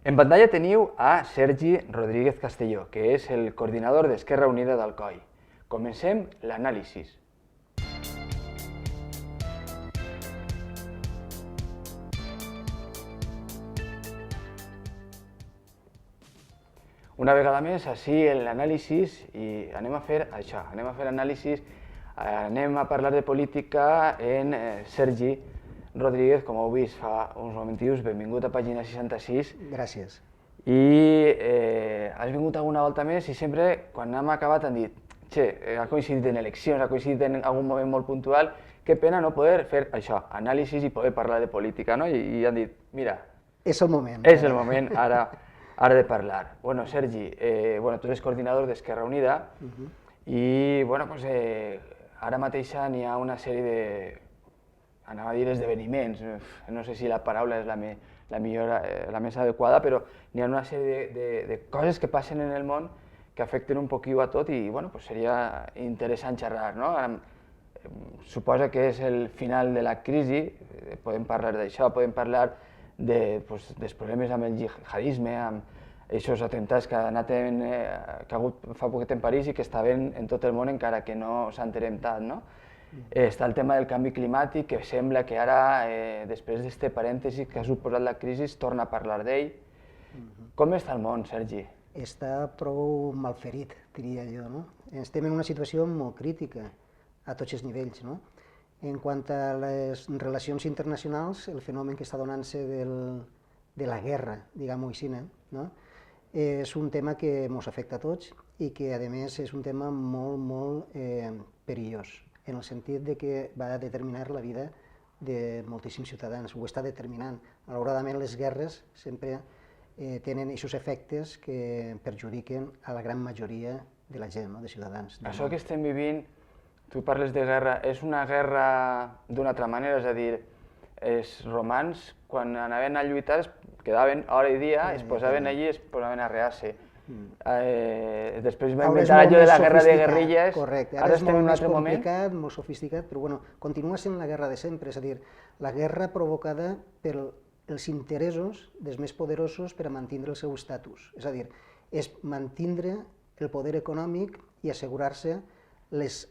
En pantalla teniu a Sergi Rodríguez Castelló, que és el coordinador d'Esquerra Unida d'Alcoi. Comencem l'anàlisi. Una vegada més, així en l'anàlisi, i anem a fer això, anem a parlar de política en Sergi Rodríguez, com heu vist fa uns momentius, benvingut a Pàgina 66. Gràcies. I has vingut alguna volta més i sempre, quan hem acabat, han dit ha coincidit en eleccions, ha coincidit en algun moment molt puntual, que pena no poder fer això, anàlisis i poder parlar de política, no? I han dit, mira, és el moment. És el moment ara de parlar. Bueno, Sergi, tu eres coordinador d'Esquerra Unida i ara mateix n'hi ha una sèrie de, anava a dir esdeveniments, no sé si la paraula és la millor, la més adequada, però n'hi ha una sèrie de coses que passen en el món que afecten un poquillo a tot i seria interessant xerrar, no? Suposa que és el final de la crisi, podem parlar d'això, podem parlar dels problemes amb el jihadisme, amb aquests atemptats que ha hagut fa poquet en París i que estaven en tot el món encara que no s'enterem tant, no? Està el tema del canvi climàtic, que sembla que ara, després d'aquest parèntesi que ha suposat la crisi, torna a parlar d'ell. Com està el món, Sergi? Està prou malferit, diria jo, no? Estem en una situació molt crítica a tots els nivells, no? En quant a les relacions internacionals, el fenomen que està donant-se de la guerra, diguem-ho així, no? És un tema que ens afecta a tots i que, a més, és un tema molt, molt perillós, en el sentit de que va determinar la vida de moltíssims ciutadans, ho està determinant. Malauradament, les guerres sempre tenen aquests efectes que perjudiquen a la gran majoria de la gent, de ciutadans. Això que estem vivint, tu parles de guerra, és una guerra d'una altra manera, és a dir, els romans, quan anaven a lluitar, es quedaven hora i dia, es posaven allí i es posaven a rear-se. Després va inventar allò de la guerra de guerrilles. Correcte, ara és molt més complicat, molt sofisticat, però continua sent la guerra de sempre, és a dir, la guerra provocada pels interessos dels més poderosos per a mantenir el seu estatus. És a dir, és mantenir el poder econòmic i assegurar-se les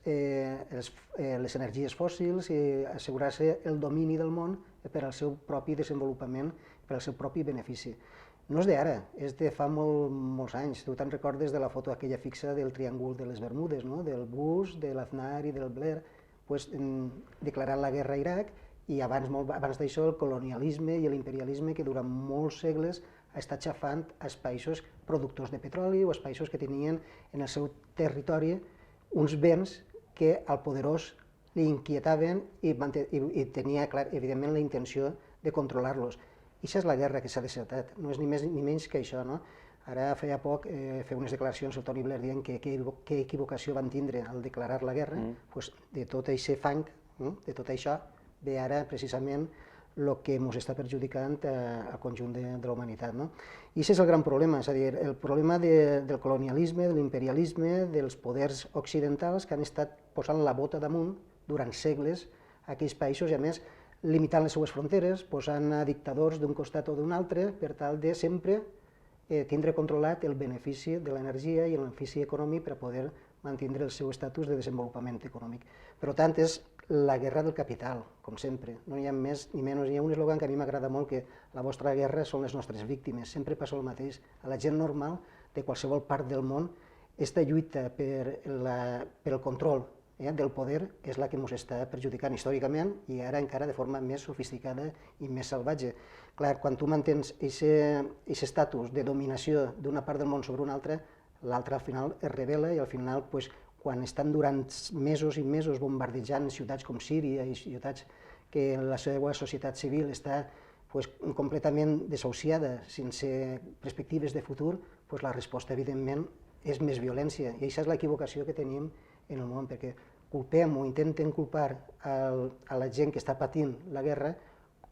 energies fòssils i assegurar-se el domini del món per al seu propi desenvolupament, per al seu propi benefici. No és d'ara, és de fa molts anys. Tu te'n recordes de la foto aquella fixa del Triàngul de les Bermudes, del Bush, de l'Aznar i del Blair, declarant la guerra a Iraq, i abans d'això el colonialisme i l'imperialisme que durant molts segles ha estat xafant els països productors de petroli o els països que tenien en el seu territori uns béns que al poderós li inquietaven i tenia, evidentment, la intenció de controlar-los. I això és la guerra que s'ha desertat, no és ni més ni menys que això, no? Ara feia poc feia unes declaracions el Tony Blair dient que equivocació van tindre al declarar la guerra, de tot aquest fang, de tot això, ve ara precisament el que ens està perjudicant al conjunt de la humanitat. I aquest és el gran problema, és a dir, el problema del colonialisme, de l'imperialisme, dels poders occidentals que han estat posant la bota damunt durant segles a aquells països i, a més, limitant les seues fronteres, posant a dictadors d'un costat o d'un altre per tal de sempre tindre controlat el benefici de l'energia i el benefici econòmic per a poder mantenir el seu estatus de desenvolupament econòmic. Per tant, és la guerra del capital, com sempre. No hi ha més ni menys. Hi ha un eslògan que a mi m'agrada molt, que la vostra guerra són les nostres víctimes. Sempre passa el mateix. A la gent normal de qualsevol part del món, aquesta lluita per el control del poder és la que ens està perjudicant històricament i ara encara de forma més sofisticada i més salvatge. Clar, quan tu mantens aquest estatus de dominació d'una part del món sobre una altra, l'altra al final es rebel·la i al final, quan estan durant mesos i mesos bombardejant ciutats com Síria i ciutats que la seva societat civil està completament desahuciada, sense perspectives de futur, la resposta, evidentment, és més violència. I aquesta és l'equivocació que tenim en el món, perquè culpem o intenten culpar a la gent que està patint la guerra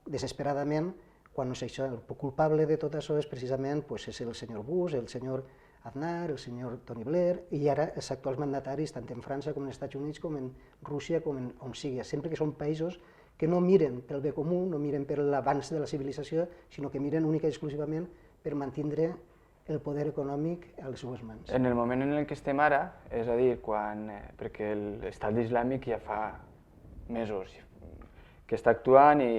desesperadament, quan no és això. El culpable de tot això és precisament és el senyor Bush, el senyor Aznar, el senyor Tony Blair i ara els actuals mandataris, tant en França com en els Estats Units, com en Rússia, com on sigui. Sempre que són països que no miren pel bé comú, no miren per l'avanç de la civilització, sinó que miren únicament i exclusivament per mantenir el poder econòmic a les seues mans. En el moment en el que estem ara, és a dir, perquè l'Estat Islàmic ja fa mesos que està actuant i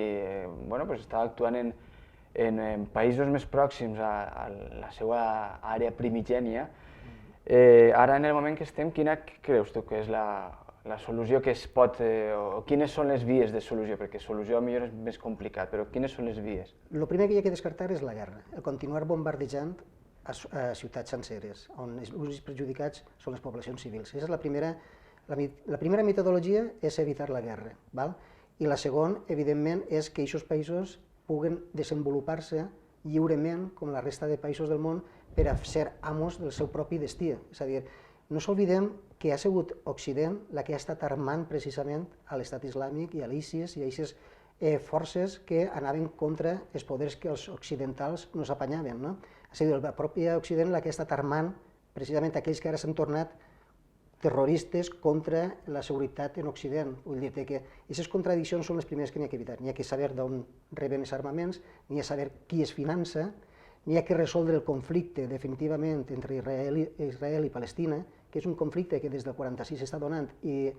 està actuant en països més pròxims a la seva àrea primigènia. Ara, en el moment que estem, quina creus tu que és la solució que es pot, o quines són les vies de solució? Perquè solució potser és més complicat, però quines són les vies? El primer que hi ha que descartar és la guerra, el continuar bombardejant a ciutats senceres, on els únics perjudicats són les poblacions civils. Aquesta és la primera metodologia és evitar la guerra, val? I la segona, evidentment, és que aquests països puguen desenvolupar-se lliurement, com la resta de països del món, per a ser amos del seu propi destí. És a dir, no s'oblidem que ha sigut Occident la que ha estat armant precisament a l'Estat Islàmic i a l'ISIS i a aquestes forces que anaven contra els poders que els occidentals no s'apanyaven. No? Ha sigut el propi Occident la que ha estat armant precisament aquells que ara s'han tornat terroristes contra la seguretat en Occident. Vull dir que aquestes contradiccions són les primeres que n'hi ha que evitar. N'hi ha que saber d'on reben els armaments, n'hi ha que saber qui es finança, n'hi ha que resoldre el conflicte definitivament entre Israel i Palestina, que és un conflicte que des del 46 s'està donant i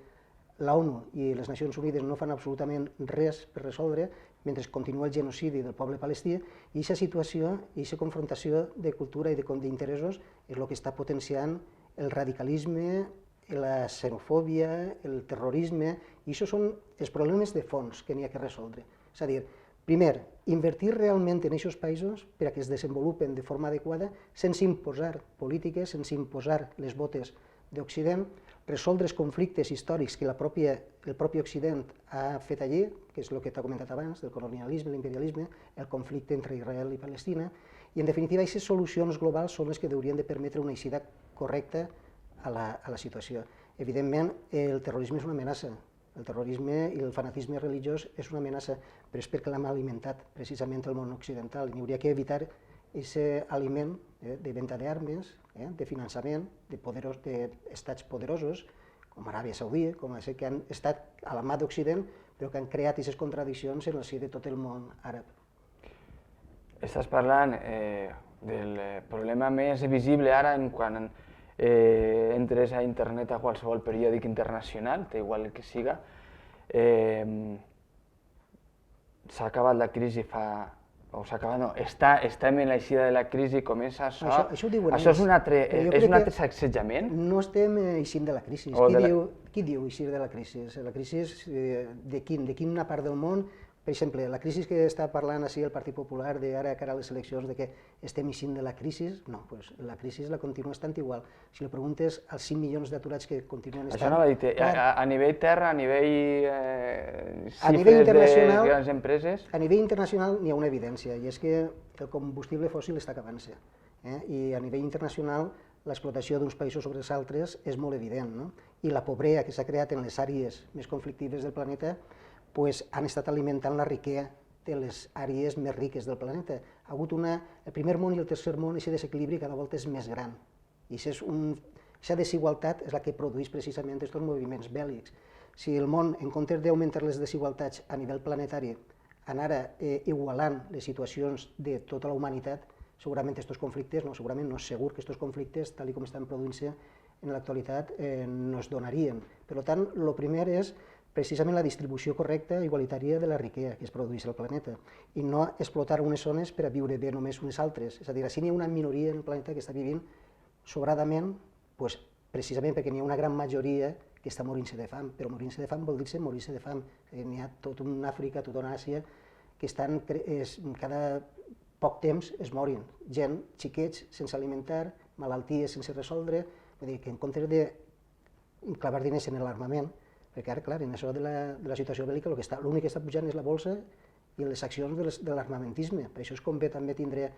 l'ONU i les Nacions Unides no fan absolutament res per resoldre, mentre continua el genocidi del poble palestí, i aquesta situació, i aquesta confrontació de cultura i d'interessos és el que està potenciant el radicalisme, la xenofòbia, el terrorisme, i això són els problemes de fons que n'hi ha que resoldre. És a dir, primer, invertir realment en aquests països per a que es desenvolupen de forma adequada sense imposar polítiques, sense imposar les botes d'Occident, resoldre els conflictes històrics que el propi Occident ha fet allí, que és el que t'ha comentat abans, del colonialisme, l'imperialisme, el conflicte entre Israel i Palestina, i en definitiva aquestes solucions globals són les que haurien de permetre una eixida correcta a la situació. Evidentment, el terrorisme és una amenaça. El terrorisme i el fanatisme religiós és una amenaça, però és perquè l'hem alimentat precisament el món occidental. I hauria que evitar aquest aliment de venda d'armes, de finançament d'estats poderosos, com Aràbia Saudí, com que han estat a la mà d'Occident, però que han creat aquestes contradiccions en el si de tot el món àrab. Estàs parlant del problema més visible ara quan entres a internet a qualsevol periòdic internacional, té igual que siga. S'ha acabat la crisi fa... o s'ha acabat, no, estem en l'eixida de la crisi, comença això... Això ho diuen això és un altre sacsejament? No estem eixint de la crisi. Qui diu eixir de la crisi? La crisi de quina part del món? Per exemple, la crisi que està parlant així el Partit Popular d'ara cara a les eleccions, de que estem eixint de la crisi, no, la crisi la continua estant igual. Si li preguntes als 5 milions d'aturats que continuen estant... Això no va dir, a nivell terra, a nivell xifres de grans empreses... A nivell internacional n'hi ha una evidència, i és que el combustible fòssil està acabant-se. I a nivell internacional l'explotació d'uns països sobre els altres és molt evident, no? I la pobresa que s'ha creat en les àrees més conflictives del planeta han estat alimentant la riquesa de les àrees més riques del planeta. Ha hagut el primer món i el tercer món, aquest desequilibri cada volta és més gran. I aquesta desigualtat és la que produeix precisament aquests moviments bèl·lics. Si el món, en comptes d'augmentar les desigualtats a nivell planetari, anara igualant les situacions de tota la humanitat, segurament aquests conflictes, segurament no és segur que aquests conflictes, tal com estan produint-se en l'actualitat, no es donarien. Per tant, el primer és precisament la distribució correcta i igualitària de la riquesa que es produeix al planeta i no explotar unes zones per a viure bé només unes altres. És a dir, si n'hi ha una minoria en el planeta que està vivint sobradament, precisament perquè n'hi ha una gran majoria que està morint-se de fam, però morint-se de fam vol dir-se morir-se de fam. N'hi ha tota una Àfrica, tota una Àsia, que cada poc temps es morin. Gent, xiquets sense alimentar, malalties sense resoldre, vull dir que en comptes de clavar diners en l'armament, perquè ara, clar, en això de la situació bèl·lica l'únic que està pujant és la bolsa i les accions de l'armamentisme. Per això és convé també tindre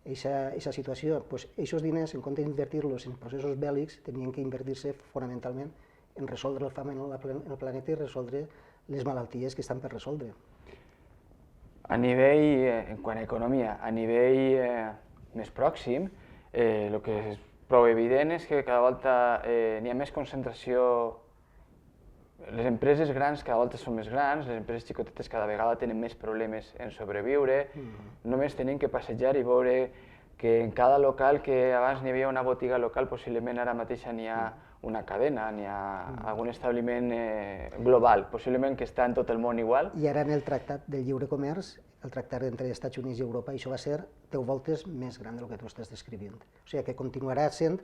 aquesta situació. Aquests diners, en compte d'invertir-los en processos bèl·lics, tenien que invertir-se fonamentalment en resoldre el fam en el planeta i resoldre les malalties que estan per resoldre. A nivell, en quant a economia, a nivell més pròxim, el que és prou evident és que cada volta n'hi ha més concentració. Les empreses grans cada volta són més grans, les empreses xicotetes cada vegada tenen més problemes en sobreviure, només tenen que passejar i veure que en cada local, que abans n'hi havia una botiga local, possiblement ara mateix n'hi ha una cadena, n'hi ha algun establiment global, possiblement que està en tot el món igual. I ara en el Tractat del Lliure Comerç, el tractat entre Estats Units i Europa, això va ser 10 voltes més gran del que tu estàs descrivint. O sigui que continuarà sent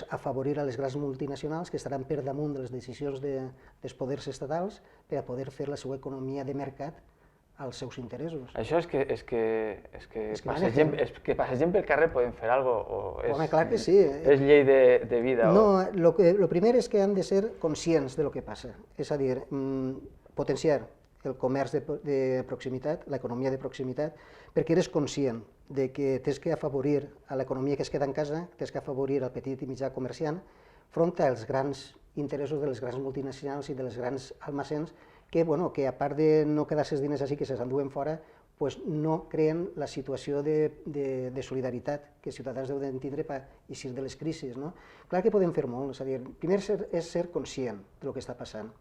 afavorir a les grans multinacionals que estaran per damunt de les decisions dels poders estatals per a poder fer la seva economia de mercat als seus interessos. Això és que passegem pel carrer podem fer alguna cosa? Home, clar que sí. És llei de vida? No, lo primer és que han de ser conscients de lo que passa, és a dir, potenciar el comerç de proximitat, l'economia de proximitat, perquè eres conscient de que tens que afavorir a l'economia que es queda en casa, tens que afavorir al petit i mitjà comerciant front als grans interessos de les grans multinacionals i de les grans almacens que, que a part de no quedar-se els diners així que se s'enduen fora, no creen la situació de solidaritat que els ciutadans deuen tindre per eixir de les crisis. Clar que podem fer molt, és a dir, primer és ser conscient del que està passant.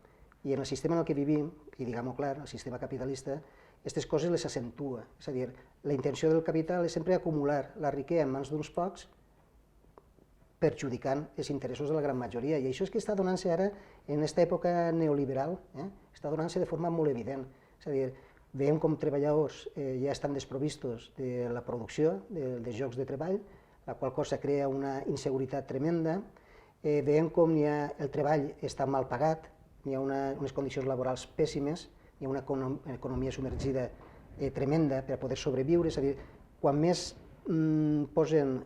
I en el sistema en el que vivim, i diguem-ho clar, el sistema capitalista, aquestes coses les accentua. És a dir, la intenció del capital és sempre acumular la riquesa en mans d'uns pocs perjudicant els interessos de la gran majoria. I això és que està donant-se ara, en aquesta època neoliberal, està donant-se de forma molt evident. És a dir, veiem com treballadors ja estan desprovistos de la producció, dels llocs de treball, la qual cosa crea una inseguretat tremenda. Veiem com el treball està mal pagat, hi ha unes condicions laborals pèssimes, hi ha una economia submergida tremenda per a poder sobreviure, és a dir, quan més posen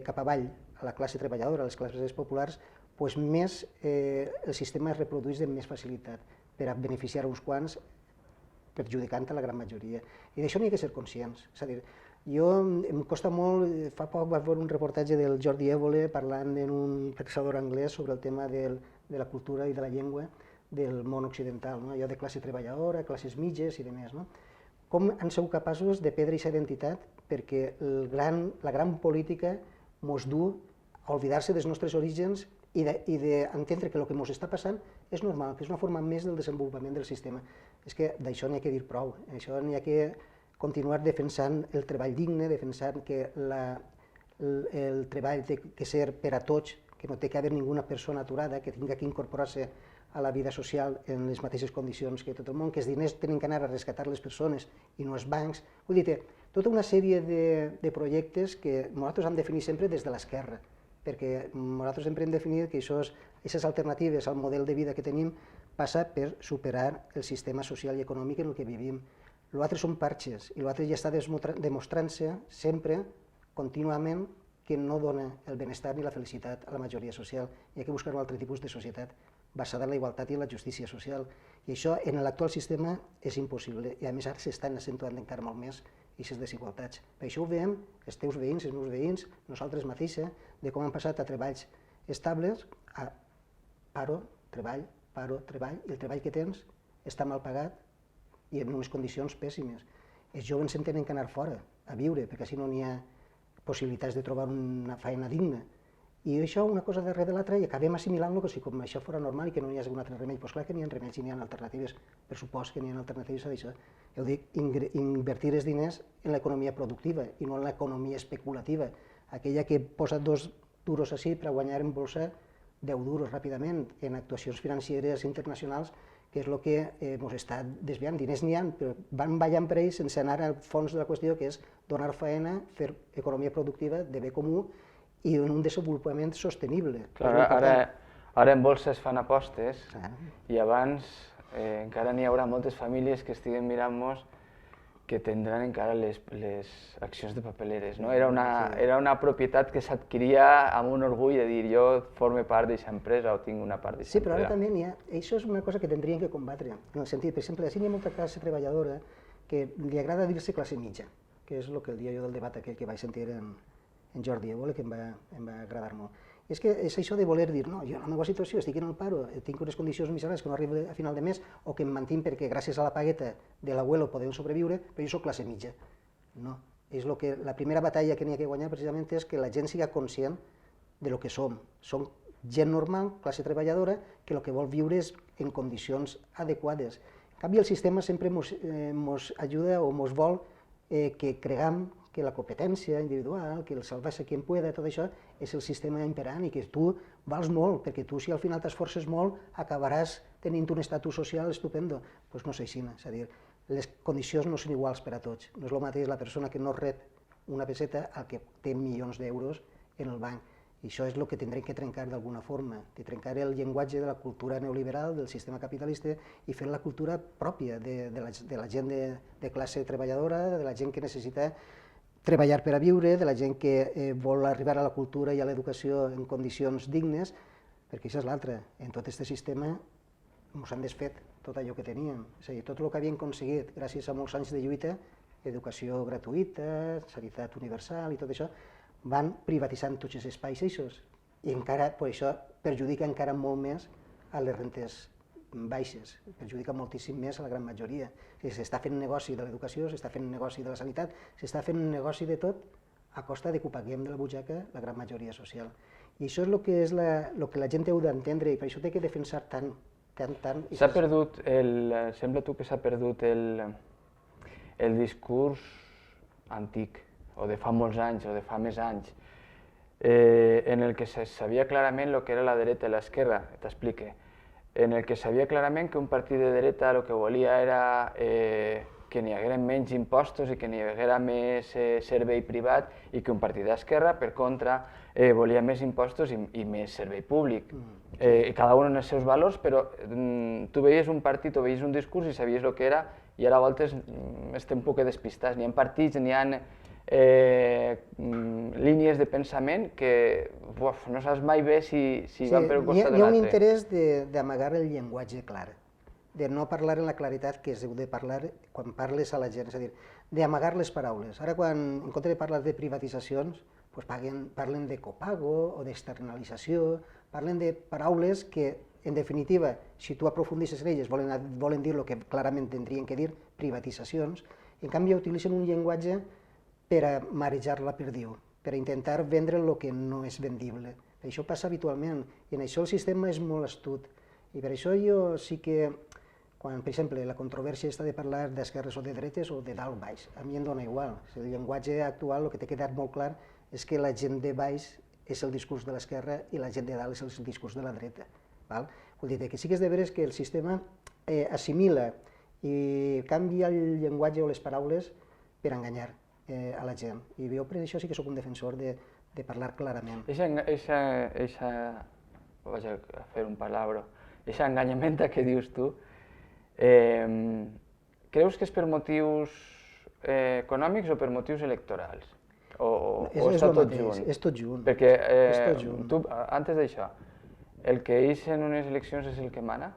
cap avall a la classe treballadora, a les classes populars, més el sistema es reprodueix amb més facilitat per a beneficiar uns quants, perjudicant a la gran majoria. I d'això n'hi ha que ser conscients. És a dir, em costa molt, fa poc vaig veure un reportatge del Jordi Évole parlant en un pensador anglès sobre el tema de la cultura i de la llengua del món occidental, allò de classe treballadora, classes mitges i demés. Com han sigut capaços de perdre aquesta identitat perquè la gran política ens du a oblidar-se dels nostres orígens i d'entendre que el que ens està passant és normal, que és una forma més del desenvolupament del sistema. És que d'això n'hi ha que dir prou, d'això n'hi ha que continuar defensant el treball digne, defensant que el treball té que ser per a tots, que no té que haver ninguna persona aturada, que tingui que incorporar-se a la vida social en les mateixes condicions que tot el món, que els diners tenen que anar a rescatar les persones i no els bancs. Vull dir, tota una sèrie de projectes que nosaltres hem definit sempre des de l'esquerra, perquè nosaltres sempre hem definit que aquestes alternatives al model de vida que tenim passa per superar el sistema social i econòmic en el que vivim. L'altre són parxes, i l'altre ja està demostrant-se sempre, contínuament, que no dona el benestar ni la felicitat a la majoria social. Hi ha que buscar un altre tipus de societat basada en la igualtat i en la justícia social. I això en l'actual sistema és impossible, i a més ara s'estan accentuant encara molt més aquestes desigualtats. Per això ho veiem, els teus veïns, els meus veïns, nosaltres mateixes, de com han passat a treballs estables a paro, treball, i el treball que tens està mal pagat i en unes condicions pèssimes. Els joves se'n tenen que anar fora a viure, perquè així no n'hi ha possibilitats de trobar una feina digna. I això, una cosa darrere de l'altra, i acabem assimilant-lo com si això fos normal i que no hi hagi un altre remei. Doncs clar que n'hi ha remeis i n'hi ha alternatives, per supost que n'hi ha alternatives a això. Jo dic, invertir els diners en l'economia productiva i no en l'economia especulativa, aquella que posa 2 duros així per guanyar en bolsa 10 duros ràpidament en actuacions financeres internacionals, que és el que ens està desviant. Diners n'hi ha, però van ballant per ells sense anar al fons de la qüestió, que és donar feina, fer economia productiva de bé comú i en un desenvolupament sostenible. Ara en bolsa es fan apostes i abans encara n'hi haurà moltes famílies que estiguen mirant-nos que tindran encara les accions de papeleres. Era una propietat que s'adquiria amb un orgull de dir jo forme part d'aquesta empresa o tinc una part d'aquesta empresa. Sí, però ara també n'hi ha, això és una cosa que tindríem que combatre, en el sentit, per exemple, hi ha molta classe treballadora que li agrada dir-se classe mitja, que és el que el dia jo del debat aquell que vaig sentir en Jordi Évole, que em va agradar molt. És que és això de voler dir, no, jo en la meva situació estic en el paro, tinc unes condicions miserables que no arribo a final de mes o que em mantinc perquè gràcies a la pagueta de l'abuelo podem sobreviure, però jo soc classe mitja. No, és la primera batalla que n'hi ha que guanyar precisament és que la gent siga conscient de lo que som. Som gent normal, classe treballadora, que el que vol viure és en condicions adequades. En canvi, el sistema sempre ens ajuda o ens vol que cregam que la competència individual, que el salvar-se quien pueda, tot això és el sistema imperant i que tu vals molt, perquè tu si al final t'esforces molt acabaràs tenint un estatus social estupendo. Doncs no és així, és a dir, les condicions no són iguals per a tots. No és el mateix la persona que no rep una peseta al que té milions d'euros en el banc. I això és el que tindrem que trencar d'alguna forma, de trencar el llenguatge de la cultura neoliberal, del sistema capitalista, i fer la cultura pròpia de la gent de classe treballadora, de la gent que necessita treballar per a viure, de la gent que vol arribar a la cultura i a l'educació en condicions dignes, perquè això és l'altre. En tot aquest sistema ens han desfet tot allò que teníem. És a dir, tot el que havien aconseguit gràcies a molts anys de lluita, educació gratuïta, sanitat universal i tot això, van privatitzant tots els espais eixos i encara, per això, perjudica encara molt més a les rentes baixes, perjudica moltíssim més a la gran majoria. S'està fent negoci de l'educació, s'està fent negoci de la sanitat, s'està fent negoci de tot a costa de que ho paguem de la butxaca la gran majoria social. I això és el que la gent heu d'entendre i per això té que defensar tant. S'ha perdut, sembla tu que s'ha perdut el discurs antic, o de fa molts anys, o de fa més anys, en el que se sabia clarament el que era la dreta i l'esquerra, t'explique, en el que sabia clarament que un partit de dreta el que volia era que n'hi haguera menys impostos i que n'hi haguera més servei privat i que un partit d'esquerra, per contra, volia més impostos i més servei públic. Cada un en els seus valors, però tu veies un partit o veies un discurs i sabies el que era i ara a voltes estem un poc despistats. N'hi ha partits, n'hi ha línies de pensament que no saps mai bé si van per un costat o l'altre. Hi ha un interès d'amagar el llenguatge clar, de no parlar en la claritat que s'heu de parlar quan parles a la gent, és a dir, d'amagar les paraules. Ara, en compte de parlar de privatitzacions, parlen de copago o d'externalització, parlen de paraules que, en definitiva, si tu aprofundisses en elles, volen dir el que clarament tindrien que dir, privatitzacions, en canvi utilitzen un llenguatge per a marejar la perdiu, per a intentar vendre el que no és vendible. Això passa habitualment, i en això el sistema és molt astut. I per això jo sí que, quan, per exemple, la controvèrsia està de parlar d'esquerres o de dretes o de dalt baix, a mi em dona igual. El llenguatge actual, el que té quedat molt clar, és que la gent de baix és el discurs de l'esquerra i la gent de dalt és el discurs de la dreta. Vull dir que sí que és de veres que el sistema assimila i canvia el llenguatge o les paraules per enganyar a la gent. I jo per això sí que sóc un defensor de parlar clarament. Vaig a fer un palabro, aquesta enganyamenta que dius tu, creus que és per motius econòmics o per motius electorals? O està tot junt? És tot junt. Perquè tu, antes d'això, el que és en unes eleccions és el que mana?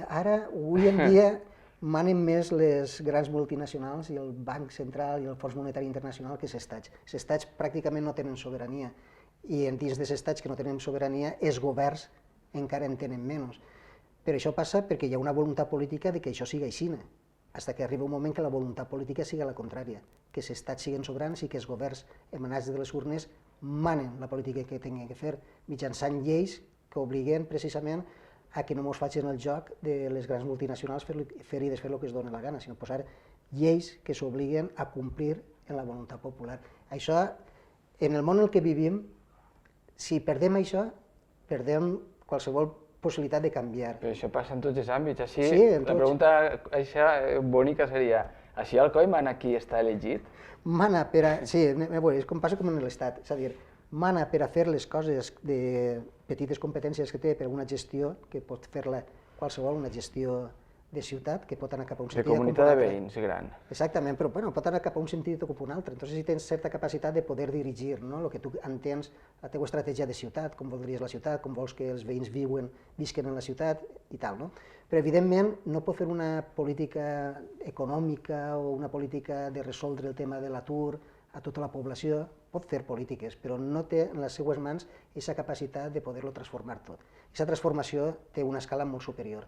Ara, avui en dia, manen més les grans multinacionals i el Banc Central i el Fons Monetari Internacional que els estats. Els estats pràcticament no tenen sobirania i dins dels estats que no tenen sobirania, els governs encara en tenen menys. Però això passa perquè hi ha una voluntat política de que això sigui així, fins que arriba un moment que la voluntat política sigui la contrària, que els estats siguin soberans i que els governs emanats de les urnes manen la política que tinguin que fer mitjançant lleis que obliguen precisament a que no ens facin el joc de les grans multinacionals fer i desfer el que es dona la gana, sinó posar lleis que s'obliguen a complir en la voluntat popular. Això, en el món en què vivim, si perdem això, perdem qualsevol possibilitat de canviar. Però això passa en tots els àmbits. Així, la pregunta bonica seria, així Alcoi mana qui està elegit? Mana per a... Sí, és com passa com en l'Estat, és a dir, mana per a fer les coses de petites competències que té per a una gestió, que pot fer-la qualsevol, una gestió de ciutat, que pot anar cap a un sentit de comunitat de veïns gran. Exactament, però pot anar cap a un sentit o cap a un altre. Entonces, si tens certa capacitat de poder dirigir el que tu entens, la teva estratègia de ciutat, com voldries la ciutat, com vols que els veïns visquen en la ciutat i tal. Però, evidentment, no pot fer una política econòmica o una política de resoldre el tema de l'atur a tota la població, pot fer polítiques, però no té en les seues mans aquesta capacitat de poder-lo transformar tot. Aquesta transformació té una escala molt superior.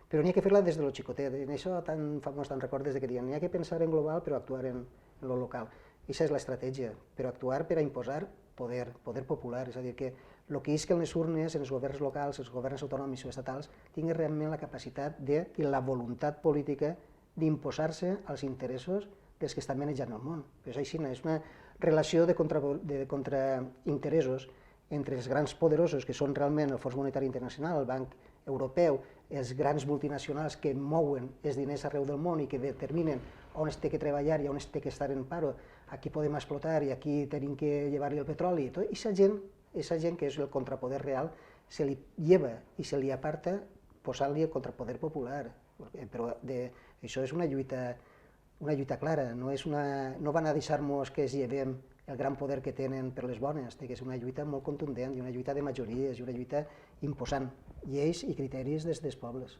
Però n'hi ha que fer-la des de lo xicotet, en això tan famós, tan recordes que diuen, n'hi ha que pensar en global però actuar en lo local. Aquesta és l'estratègia, però actuar per a imposar poder popular, és a dir, que el que isquen les urnes en els governs locals, els governs autonòmics o estatals, tingui realment la capacitat i la voluntat política d'imposar-se als interessos dels que estan manejant el món. Però és així, és una relació de contrainteressos entre els grans poderosos, que són realment el Fons Monetari Internacional, el Banc Europeu, els grans multinacionals que mouen els diners arreu del món i que determinen on es té que treballar i on es té que estar en paro, aquí podem explotar i aquí tenim que llevar-li el petroli. I aquesta gent que és el contrapoder real, se li lleva i se li aparta posant-li el contrapoder popular. Però això és una lluita clara, no van a deixar-nos que es llevem el gran poder que tenen per les bones, té que ser una lluita molt contundent i una lluita de majories i una lluita imposant lleis i criteris des dels pobles.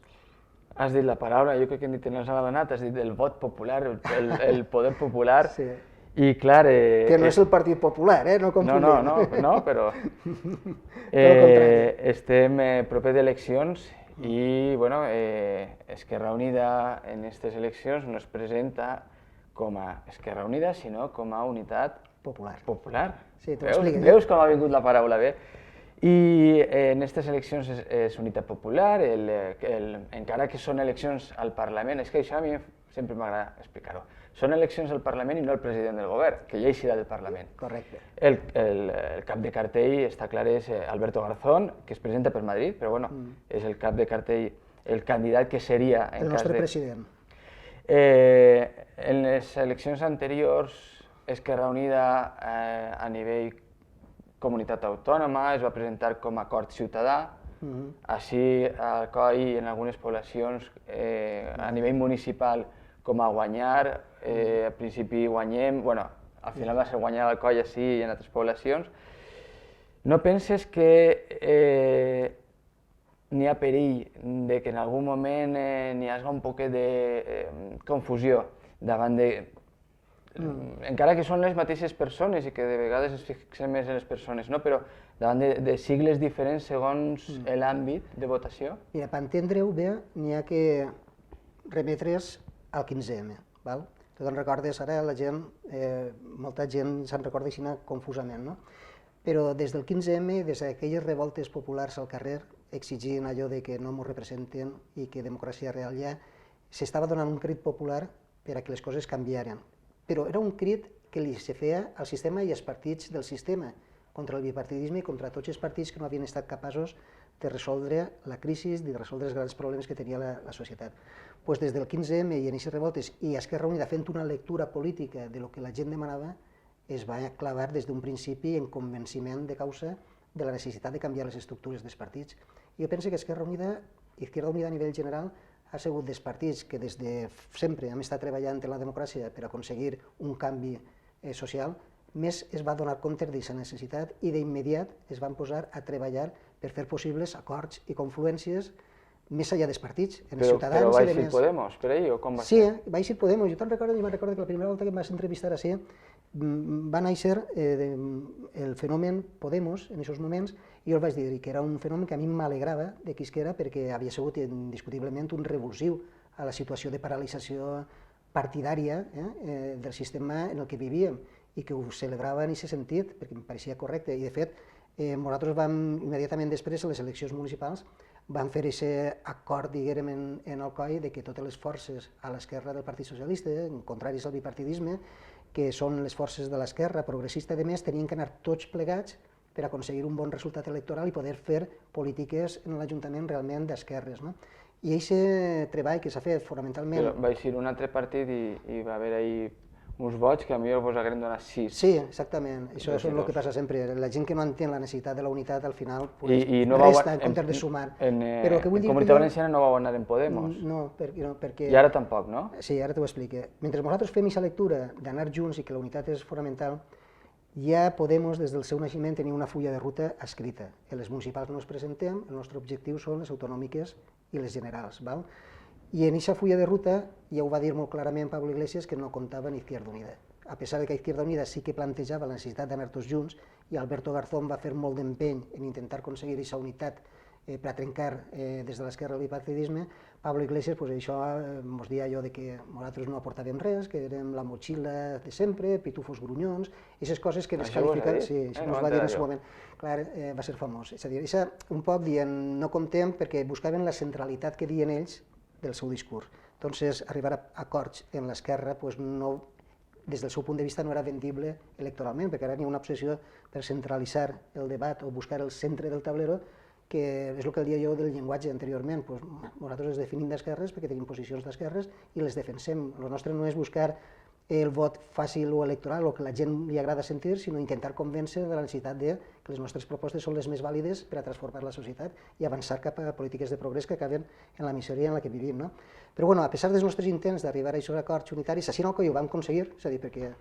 Has dit la paraula, jo crec que ni te n'has adonat, has dit el vot popular, el poder popular, i clar... Que no és el Partit Popular, no confondim. No, però estem propers d'eleccions i, bueno, Esquerra Unida en aquestes eleccions no es presenta com a Esquerra Unida, sinó com a unitat popular. Sí, t'ho explico. Veus com ha vingut la paraula bé? I en aquestes eleccions és unitat popular, encara que són eleccions al Parlament, és que això a mi sempre m'agrada explicar-ho. Són eleccions al Parlament i no el president del govern, que ja eixirà del Parlament. Correcte. El cap de cartell, està clar, és Alberto Garzón, que es presenta per Madrid, però bueno, és el cap de cartell, el candidat que seria... El nostre president. En les eleccions anteriors, Esquerra Unida a nivell comunitat autònoma es va presentar com a acord ciutadà, així al COI en algunes poblacions a nivell municipal com a guanyar, al principi guanyem, bueno, al final va ser guanyar al COI així i en altres poblacions. No penses que n'hi ha perill de que en algun moment n'hi hagi un poquet de confusió davant de... Encara que són les mateixes persones i que de vegades es fixen més en les persones, però davant de sigles diferents segons l'àmbit de votació? Mira, per entendre-ho bé, n'hi ha que remetre's al 15M. Tu te'n recordes, ara la gent, molta gent se'n recorda així confusament, però des del 15M, des d'aquelles revoltes populars al carrer, exigint allò de que no ens representen i que democràcia real hi ha, s'estava donant un crit popular per a que les coses canviaren. Però era un crit que li se feia al sistema i als partits del sistema, contra el bipartidisme i contra tots els partits que no havien estat capaços de resoldre la crisi, de resoldre els grans problemes que tenia la societat. Des del 15M i en aquestes revoltes, i Esquerra Unida fent una lectura política de lo que la gent demanava, es va clavar des d'un principi en convenciment de causa de la necessitat de canviar les estructures dels partits. Jo penso que Esquerra Unida, Izquierda Unida a nivell general, ha sigut dels partits que des de sempre hem estat treballant en la democràcia per aconseguir un canvi social, més es va donar compte d'aquesta necessitat i d'immediat es van posar a treballar per fer possibles acords i confluències més enllà dels partits, en els ciutadans i de més. Però va eixir Podemos per ahir o com va ser? Sí, va eixir Podemos. Jo te'n recordo, i me'n recordo que la primera volta que em vas entrevistar així va néixer el fenomen Podemos en aquests moments i jo el vaig dir que era un fenomen que a mi m'alegrava de qui era perquè havia sigut indiscutiblement un revulsiu a la situació de paralització partidària del sistema en el que vivíem i que ho celebrava en aquest sentit perquè em pareixia correcte i de fet nosaltres vam immediatament després a les eleccions municipals vam fer aquest acord, diguem, en el COI de que totes les forces a l'esquerra del Partit Socialista, contraris al bipartidisme, que són les forces de l'esquerra progressista de més, tenien que anar tots plegats per aconseguir un bon resultat electoral i poder fer polítiques en l'Ajuntament realment d'esquerres. I aquest treball que s'ha fet fonamentalment... Però va eixir un altre partit i va haver ahir uns vots que potser vos hagueren donat 6. Sí, exactament. Això és el que passa sempre. La gent que no entén la necessitat de la unitat al final resta en comptes de sumar. En Comunitat Valenciana no vau anar en Podemos. No, perquè... I ara tampoc, no? Sí, ara t'ho explico. Mentre nosaltres fem aquesta lectura d'anar junts i que la unitat és fonamental, ja Podemos, des del seu naixement, tenir una fulla de ruta escrita. En les municipals no ens presentem, el nostre objectiu són les autonòmiques i les generals. I en aquesta fulla de ruta ja ho va dir molt clarament Pablo Iglesias que no comptava amb Izquierda Unida. A pesar de que Izquierda Unida sí que plantejava la necessitat d'anar tots junts i Alberto Garzón va fer molt d'empeny en intentar aconseguir aquesta unitat per a trencar des de l'esquerra el bipartidisme, Pablo Iglesias això ens deia allò de que nosaltres no aportàvem res, que érem la motxilla de sempre, pitufos grunyons, aquestes coses que ens qualifiquen... Sí, això ens va dir en el seu moment. Clar, va ser famós. És a dir, un poc dient no comptem perquè buscaven la centralitat que diuen ells del seu discurs. Entonces, arribar a acords en l'esquerra no des del seu punt de vista no era vendible electoralment, perquè ara hi ha una obsessió per centralitzar el debat o buscar el centre del tablero, que és el que deia jo del llenguatge anteriorment. Nosaltres ens definim d'esquerres perquè tenim posicions d'esquerres i les defensem. El nostre no és buscar el vot fàcil o electoral o que la gent li agrada sentir, sinó intentar convèncer de la necessitat de que les nostres propostes són les més vàlides per a transformar la societat i avançar cap a polítiques de progrés que acaben en la misèria en la que vivim. Però bueno, a pesar dels nostres intents d'arribar a aquests acords unitaris, així en el Coi ho vam aconseguir, és a dir, perquè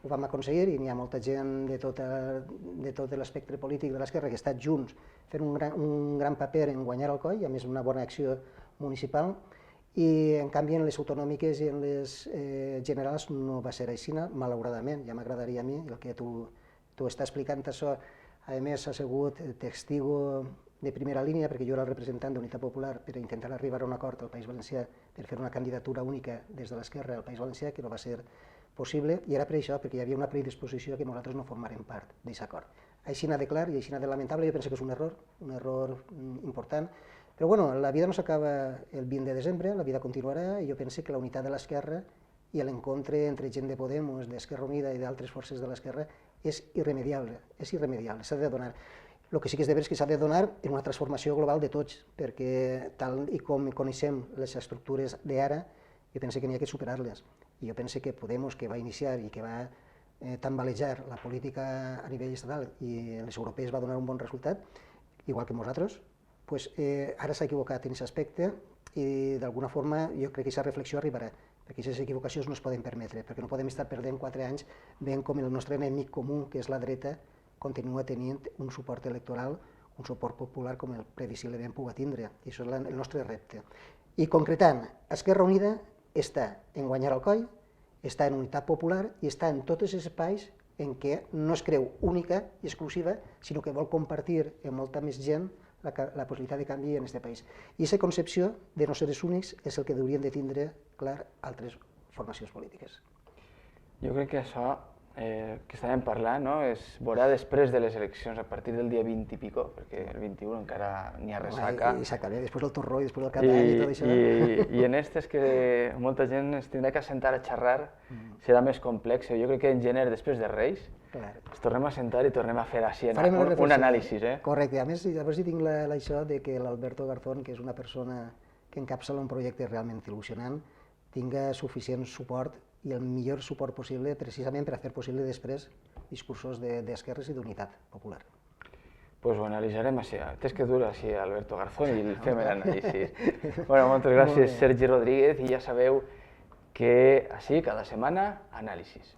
ho vam aconseguir i n'hi ha molta gent de tot l'espectre polític de l'esquerra que ha estat junts fent un gran paper en guanyar el Coi, i a més una bona acció municipal, i en canvi en les autonòmiques i en les generals no va ser així, malauradament. Ja m'agradaria a mi, el que tu estàs explicant això, a més ha sigut testigo de primera línia, perquè jo era el representant d'Unitat Popular per intentar arribar a un acord al País Valencià per fer una candidatura única des de l'esquerra al País Valencià, que no va ser possible, i era per això, perquè hi havia una predisposició que nosaltres no formàrem part d'aquest acord. Així de clar i així de lamentable, jo penso que és un error important. Però bueno, la vida no s'acaba el 20 de desembre, la vida continuarà, i jo penso que la unitat de l'esquerra i l'encontre entre gent de Podemos, d'Esquerra Unida i d'altres forces de l'esquerra és irremediable, s'ha de donar. El que sí que és de veres que s'ha de donar en una transformació global de tots, perquè tal i com coneixem les estructures d'ara, jo penso que n'hi ha que superar-les. I jo penso que Podemos, que va iniciar i que va tambalejar la política a nivell estatal i en les europees va donar un bon resultat, igual que nosaltres, ara s'ha equivocat en aquest aspecte i d'alguna forma jo crec que aquesta reflexió arribarà, perquè aquestes equivocacions no es poden permetre, perquè no podem estar perdent 4 anys veient com el nostre enemic comú, que és la dreta, continua tenint un suport electoral, un suport popular com el previsiblement pugui tindre, i això és el nostre repte. I concretant, Esquerra Unida està en guanyar el Coi, està en unitat popular i està en tots els espais en què no es creu única i exclusiva, sinó que vol compartir amb molta més gent la possibilitat de canvi en aquest país. I aquesta concepció de no seres únics és el que haurien de tindre clar altres formacions polítiques. Jo crec que això que estàvem parlant es veurà després de les eleccions, a partir del dia 20 i pico, perquè el 21 encara n'hi ha ressaca. I s'acaba, després del torró i després del cap d'any i tot això. I en aquestes que molta gent es tindrà que assentar a xerrar, serà més complex. Jo crec que en gener, després de Reis, ens tornem a sentar i tornem a fer així un anàlisi. Correcte, a més hi tinc això que l'Alberto Garzón, que és una persona que encapçala un projecte realment il·lusionant, tinga suficient suport i el millor suport possible precisament per a fer possible després discursos d'esquerres i d'unitat popular. Doncs ho analitzarem així. Tens que dur així a Alberto Garzón i fem l'anàlisi. Moltes gràcies, Sergi Rodríguez, i ja sabeu que així cada setmana anàlisis.